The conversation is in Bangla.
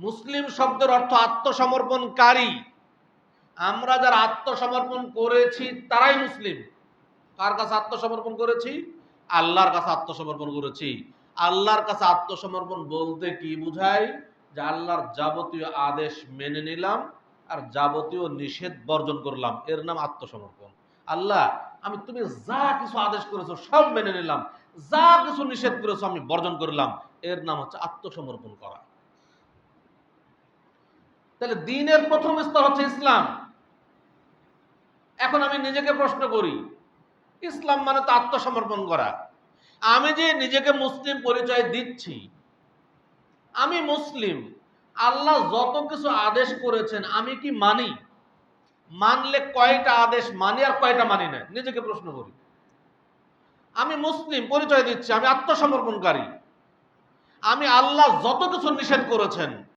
মুসলিম শব্দের অর্থ আত্মসমর্পণকারী। আমরা যারা আত্মসমর্পণ করেছি তারাই মুসলিম। কার কাছে আত্মসমর্পণ করেছি? আল্লাহর কাছে আত্মসমর্পণ করেছি। আল্লাহর কাছে আত্মসমর্পণ বলতে কি বুঝায়? যে আল্লাহর যাবতীয় আদেশ মেনে নিলাম আর যাবতীয় নিষেধ বর্জন করলাম, এর নাম আত্মসমর্পণ। আল্লাহ, আমি তুমি যা কিছু আদেশ করেছো সব মেনে নিলাম, যা কিছু নিষেধ করেছো আমি বর্জন করলাম, এর নাম হচ্ছে আত্মসমর্পণ করা। তাহলে দ্বীনের প্রথম স্তর হচ্ছে ইসলাম। এখন আমি নিজেকে প্রশ্ন করি, ইসলাম মানে তো আত্মসমর্পণ করা। আমি যে নিজেকে মুসলিম পরিচয় দিচ্ছি, আমি মুসলিম, আল্লাহ যত কিছু আদেশ করেছেন আমি কি মানি? মানলে কয়টা আদেশ মানি আর কয়টা মানি না? নিজেকে প্রশ্ন করি। আমি মুসলিম পরিচয় দিচ্ছি, আমি আত্মসমর্পণকারী, আমি আল্লাহ যত কিছু নিষেধ করেছেন